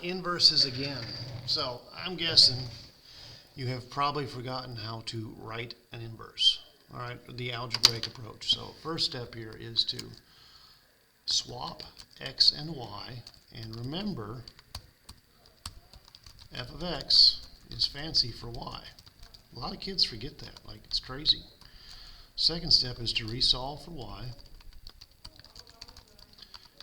Inverses again. So I'm guessing you have probably forgotten how to write an inverse. All right, the algebraic approach. So first step here is to swap x and y, and remember f of x is fancy for y. A lot of kids forget that, like it's crazy. Second step is to resolve for y.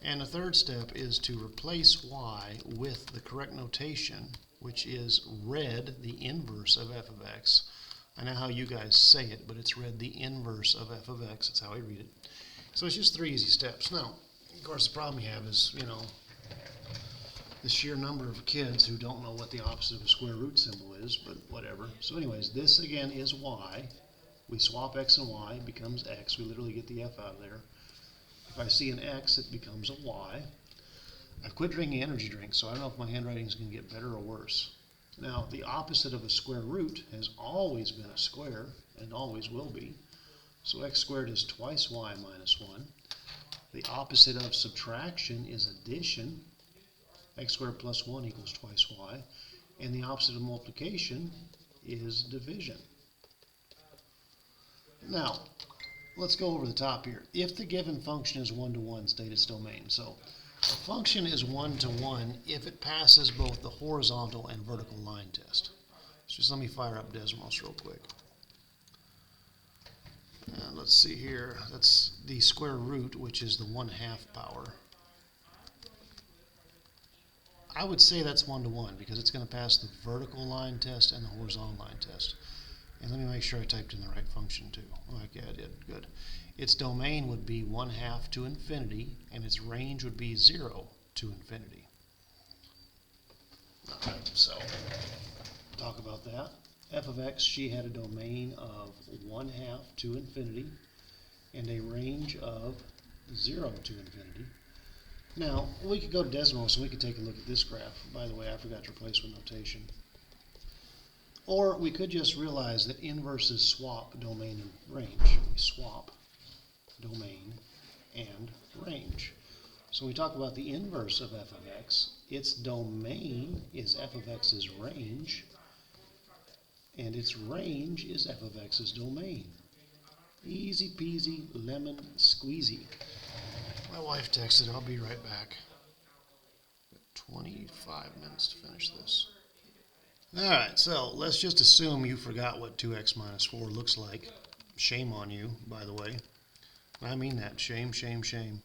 And the third step is to replace y with the correct notation, which is read the inverse of f of x. I know how you guys say it, but it's read the inverse of f of x. That's how I read it. So it's just 3 easy steps. Now, of course, the problem you have is, the sheer number of kids who don't know what the opposite of a square root symbol is, but whatever. So anyways, this again is y. We swap x and y, it becomes x. We literally get the f out of there. If I see an x, it becomes a y. I've quit drinking energy drinks, so I don't know if my handwriting is going to get better or worse. Now, the opposite of a square root has always been a square, and always will be. So x squared is twice y minus 1. The opposite of subtraction is addition. X squared plus 1 equals twice y. And the opposite of multiplication is division. Now, let's go over the top here. If the given function is 1-to-1, state its domain. So a function is 1-to-1 if it passes both the horizontal and vertical line test. So just let me fire up Desmos real quick. And let's see here. That's the square root, which is the 1/2 power. I would say that's 1-to-1 because it's going to pass the vertical line test and the horizontal line test. And let me make sure I typed in the right function too. Okay, I did. Good. Its domain would be 1/2 to infinity, and its range would be 0 to infinity. All right, so talk about that. F of x, she had a domain of 1/2 to infinity and a range of 0 to infinity. Now, we could go to Desmos and we could take a look at this graph. By the way, I forgot to replace with notation. Or we could just realize that inverses swap domain and range. We swap domain and range. So we talk about the inverse of f of x. Its domain is f of x's range, and its range is f of x's domain. Easy peasy lemon squeezy. My wife texted, I'll be right back. 25 minutes to finish this. Alright, so let's just assume you forgot what 2x minus 4 looks like. Shame on you, by the way. I mean that. Shame, shame, shame.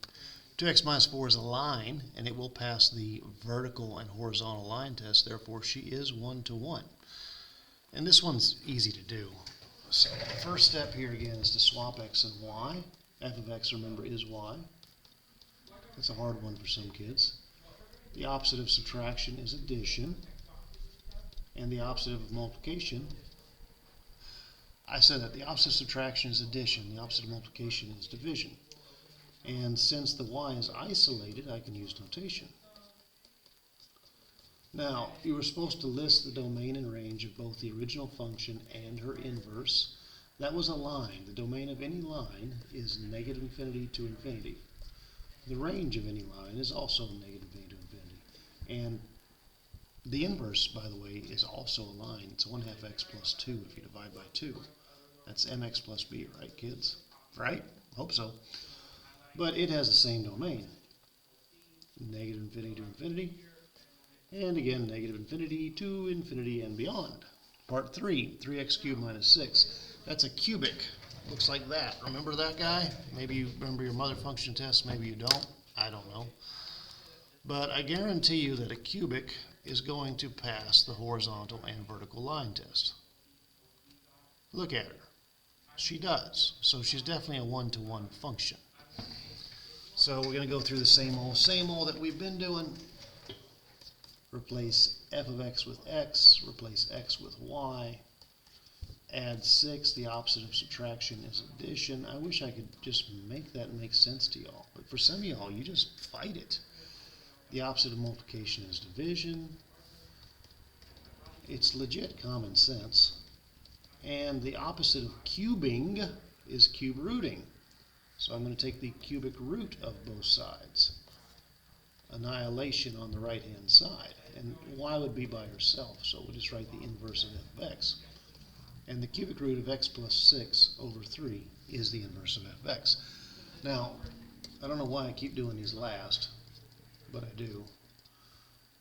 2x minus 4 is a line, and it will pass the vertical and horizontal line test. Therefore, she is 1-to-1. And this one's easy to do. So the first step here again is to swap x and y. F of x, remember, is y. That's a hard one for some kids. The opposite of subtraction is addition. And the opposite of multiplication, I said that the opposite of subtraction is addition. The opposite of multiplication is division. And since the y is isolated, I can use notation. Now, you were supposed to list the domain and range of both the original function and her inverse. That was a line. The domain of any line is negative infinity to infinity. The range of any line is also negative infinity to infinity. And the inverse, by the way, is also a line. It's 1/2 x plus 2 if you divide by 2. That's mx plus b, right, kids? Right? Hope so. But it has the same domain. Negative infinity to infinity. And again, negative infinity to infinity and beyond. Part 3, 3x cubed minus 6. That's a cubic. Looks like that. Remember that guy? Maybe you remember your mother function test, maybe you don't. I don't know. But I guarantee you that a cubic is going to pass the horizontal and vertical line test. Look at her. She does. So she's definitely a 1-to-1 function. So we're going to go through the same old that we've been doing. Replace f of x with x, replace x with y, add 6, the opposite of subtraction is addition. I wish I could just make that make sense to y'all, but for some of y'all, you just fight it. The opposite of multiplication is division. It's legit common sense. And the opposite of cubing is cube rooting. So I'm going to take the cubic root of both sides. annihilation on the right-hand side. And y would be by herself, so we'll just write the inverse of f of x. And the cubic root of x plus 6 over 3 is the inverse of f of x. Now, I don't know why I keep doing these last, but I do.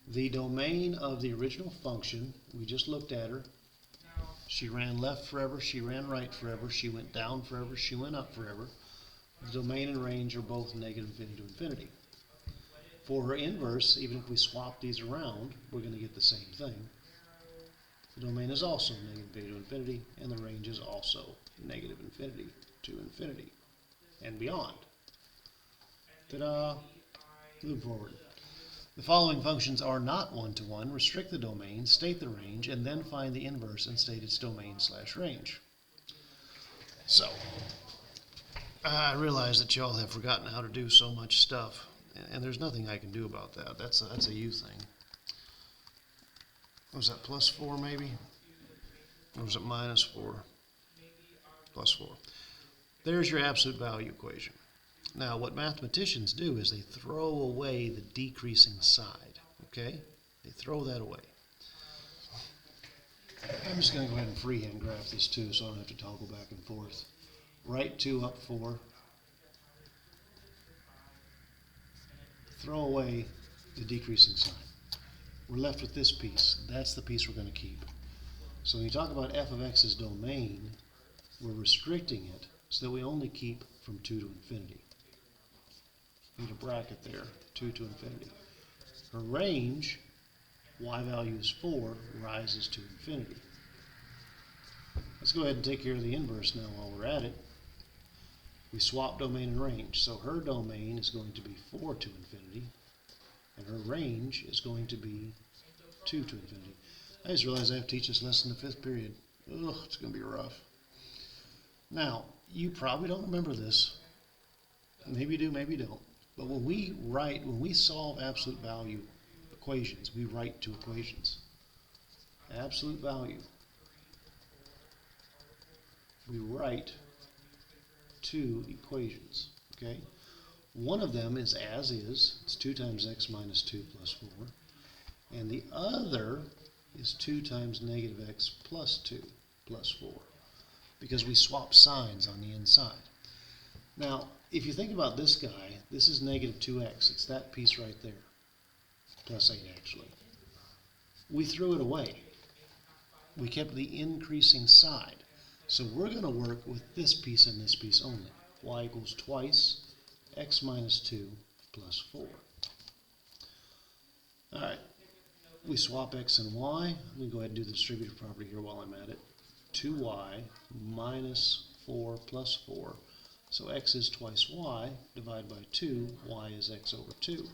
The domain of the original function, we just looked at her. She ran left forever, she ran right forever, she went down forever, she went up forever. The domain and range are both negative infinity to infinity. For her inverse, even if we swap these around, we're going to get the same thing. The domain is also negative infinity to infinity, and the range is also negative infinity to infinity and beyond. Ta-da! Move forward. The following functions are not one-to-one. Restrict the domain, state the range, and then find the inverse and state its domain/range. So, I realize that y'all have forgotten how to do so much stuff, and there's nothing I can do about that. That's a you thing. Was that plus 4 maybe? Or was it minus 4? Plus 4. There's your absolute value equation. Now, what mathematicians do is they throw away the decreasing side, okay? They throw that away. I'm just going to go ahead and freehand graph this too, so I don't have to toggle back and forth. Right 2 up 4. Throw away the decreasing sign. We're left with this piece. That's the piece we're going to keep. So when you talk about f of x's domain, we're restricting it so that we only keep from 2 to infinity. Need a bracket there, 2 to infinity. Her range, y value is 4, rises to infinity. Let's go ahead and take care of the inverse now while we're at it. We swap domain and range. So her domain is going to be 4 to infinity, and her range is going to be 2 to infinity. I just realized I have to teach this lesson in the 5th period. Ugh, it's going to be rough. Now, you probably don't remember this. Maybe you do, maybe you don't. But when we solve absolute value equations, we write to equations. Absolute value. We write two equations, okay? One of them is as is. It's 2 times x minus 2 plus 4. And the other is 2 times negative x plus 2 plus 4, because we swap signs on the inside. Now, if you think about this guy, this is negative 2x. It's that piece right there, plus 8 actually. We threw it away. We kept the increasing side. So we're going to work with this piece and this piece only. Y equals twice x minus 2 plus 4. All right. We swap x and y. Let me go ahead and do the distributive property here while I'm at it. 2y minus 4 plus 4. So x is twice y, divide by 2, y is x over 2.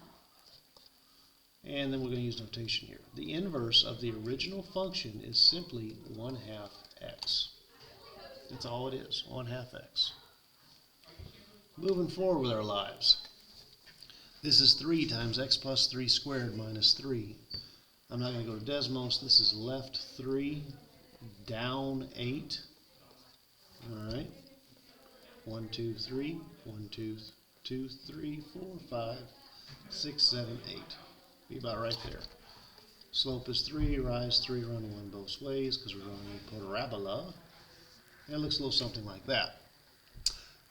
And then we're going to use notation here. The inverse of the original function is simply 1/2 x. That's all it is, 1/2 x. Moving forward with our lives. This is 3 times x plus 3 squared minus 3. I'm not going to go to Desmos. This is left 3, down 8. All right. 1, 2, 3. 1, 2, 2, 3, 4, 5, 6, 7, 8. Be about right there. Slope is 3, rise 3, run 1 both ways because we're running a parabola. And it looks a little something like that.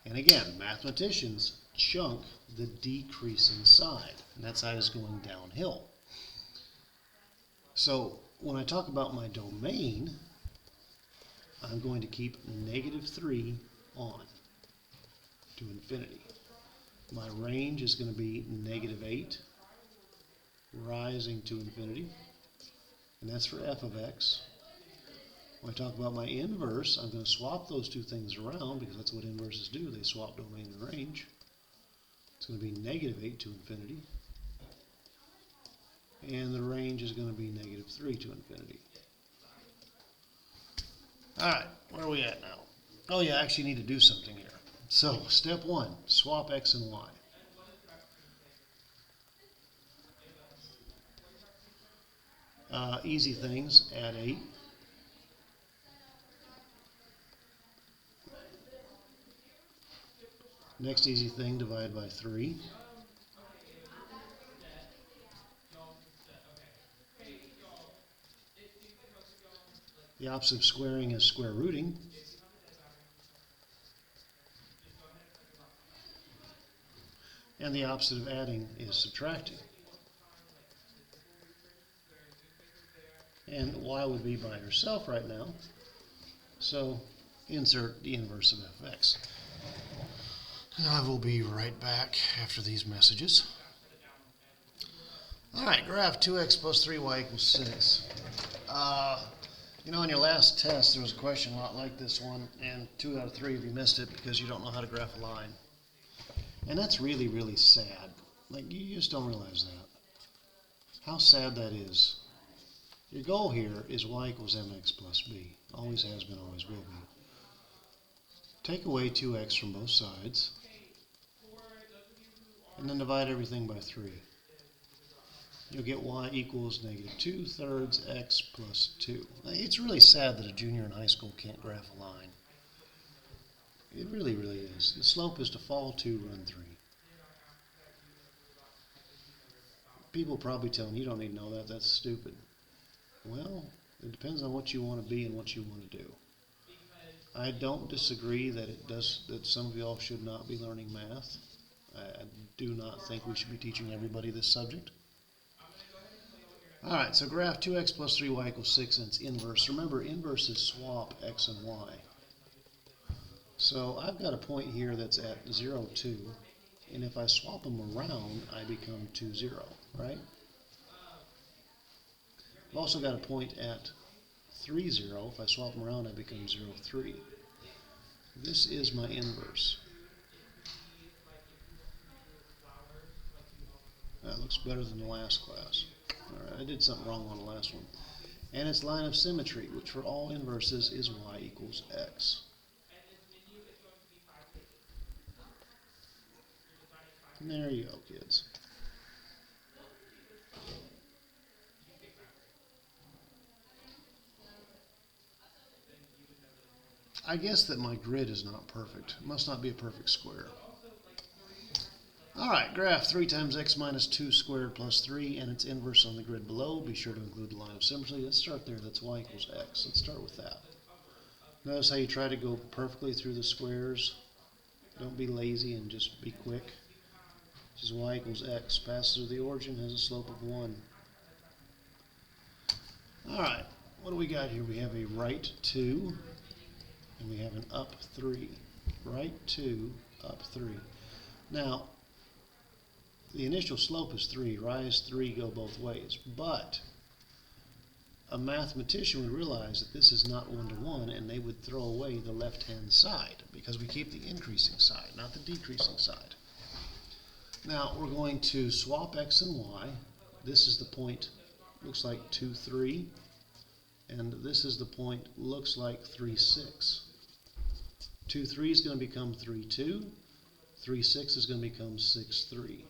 And again, mathematicians chunk the decreasing side, and that's how it's going downhill. So when I talk about my domain, I'm going to keep negative 3 on to infinity. My range is going to be negative 8, rising to infinity, and that's for f of x. When I talk about my inverse, I'm going to swap those two things around because that's what inverses do. They swap domain and range. It's going to be negative 8 to infinity. And the range is going to be negative 3 to infinity. All right, where are we at now? Oh yeah, I actually need to do something here. So, step 1, swap x and y. Easy things, add 8. Next easy thing, divide by 3. The opposite of squaring is square rooting. And the opposite of adding is subtracting. And y would be by herself right now. So insert the inverse of f of x. And I will be right back after these messages. All right, graph 2x plus 3y equals 6. You know, in your last test, there was a question a lot like this one, and 2 out of 3 of you missed it because you don't know how to graph a line. And that's really, really sad. Like, you just don't realize that. How sad that is. Your goal here is y equals mx plus b. Always has been, always will be. Take away 2x from both sides, and then divide everything by 3. You'll get y equals negative 2/3 x plus 2. Now, it's really sad that a junior in high school can't graph a line. It really, really is. The slope is to fall 2, run 3. People probably tell them, you don't need to know that, that's stupid. Well, it depends on what you want to be and what you want to do. I don't disagree that some of y'all should not be learning math. I do not think we should be teaching everybody this subject. All right, so graph 2x plus 3y equals 6 and its inverse. Remember, inverses swap x and y. So I've got a point here that's at 0, 2, and if I swap them around, I become 2, 0, right? I've also got a point at 3, 0. If I swap them around, I become 0, 3. This is my inverse. That looks better than the last class. All right, I did something wrong on the last one. And its line of symmetry, which for all inverses is y equals x. And there you go, kids. I guess that my grid is not perfect. It must not be a perfect square. All right, graph 3 times x minus 2 squared plus 3 and its inverse on the grid below. Be sure to include the line of symmetry. Let's start there. That's y equals x. Let's start with that. Notice how you try to go perfectly through the squares. Don't be lazy and just be quick. This is y equals x. Passes through the origin, has a slope of 1. All right, what do we got here? We have a right 2, and we have an up 3. Right 2, up 3. Now, the initial slope is 3. Rise 3 go both ways. But a mathematician would realize that this is not 1 to 1, and they would throw away the left-hand side because we keep the increasing side, not the decreasing side. Now, we're going to swap x and y. This is the point, looks like 2, 3. And this is the point, looks like 3, 6. 2, 3 is going to become 3, 2. 3, 6 is going to become 6, 3.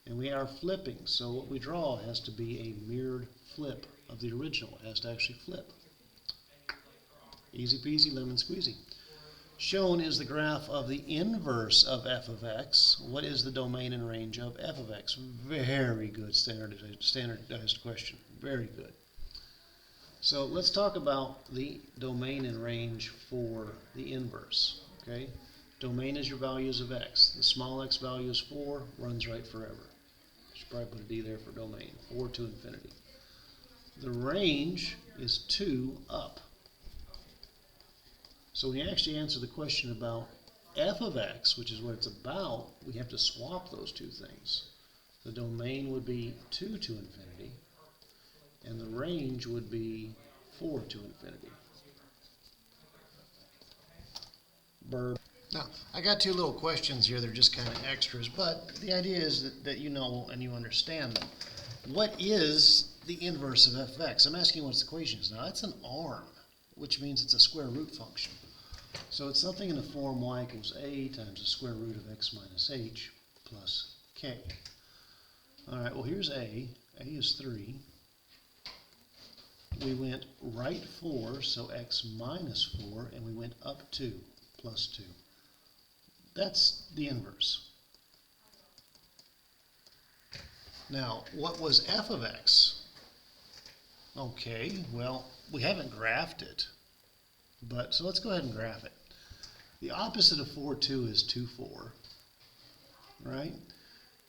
And we are flipping, so what we draw has to be a mirrored flip of the original. It has to actually flip. Easy peasy, lemon squeezy. Shown is the graph of the inverse of f of x. What is the domain and range of f of x? Very good standardized question. Very good. So let's talk about the domain and range for the inverse. Okay? Domain is your values of x. The small x value is 4, runs right forever. Should probably put a D there for domain. 4 to infinity. The range is 2 up. So when you actually answer the question about f of x, which is what it's about, we have to swap those two things. The domain would be 2 to infinity, and the range would be 4 to infinity. Burp. Now, I got two little questions here. They're just kind of extras, but the idea is that you know and you understand them. What is the inverse of f of x? I'm asking what its equation is. Now, that's an arm, which means it's a square root function. So it's something in the form y equals a times the square root of x minus h plus k. All right, well, here's a. A is 3. We went right 4, so x minus 4, and we went up 2, plus 2. That's the inverse. Now, what was f of x? Okay, well, we haven't graphed it, but so let's go ahead and graph it. The opposite of 4, 2 is 2, 4, right?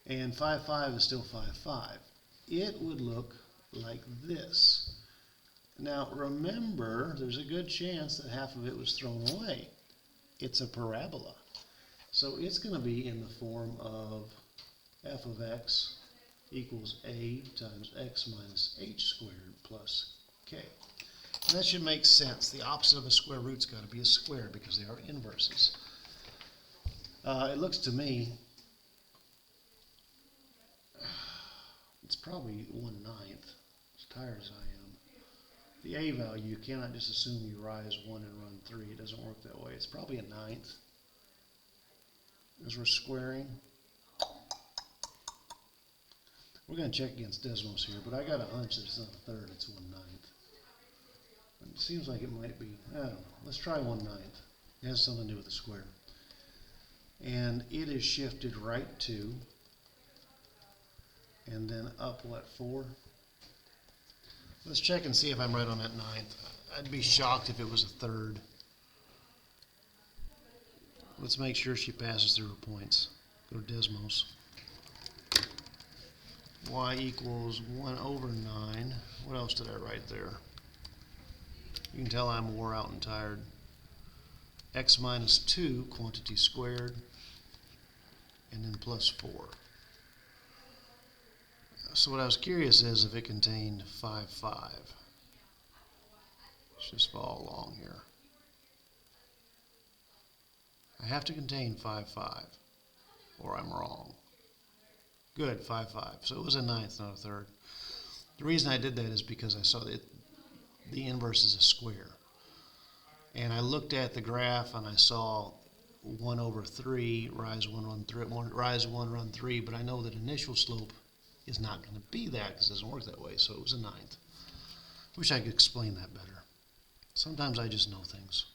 And 5, 5 is still 5, 5. It would look like this. Now remember, there's a good chance that half of it was thrown away. It's a parabola. So it's going to be in the form of f of x equals a times x minus h squared plus k. And that should make sense. The opposite of a square root's got to be a square because they are inverses. It looks to me, it's probably 1/9, as tired as I am. The a value, you cannot just assume you rise 1 and run 3. It doesn't work that way. It's probably 1/9 as we're squaring. We're going to check against Desmos here, but I got a hunch that it's not a third, it's 1/9. It seems like it might be, I don't know. Let's try 1/9. It has something to do with the square. And it is shifted right 2, and then up, what, 4? Let's check and see if I'm right on that 9th. I'd be shocked if it was a third. Let's make sure she passes through her points. Go to Desmos. Y equals 1/9. What else did I write there? You can tell I'm wore out and tired. X minus 2, quantity squared, and then plus 4. So what I was curious is if it contained 5, 5. Let's just follow along here. I have to contain 5, 5, or I'm wrong. Good, 5, 5. So it was a 9th, not a third. The reason I did that is because I saw that the inverse is a square. And I looked at the graph and I saw 1/3, rise 1, run 3, rise 1, run 3, but I know that initial slope is not going to be that because it doesn't work that way, so it was a 9th. Wish I could explain that better. Sometimes I just know things.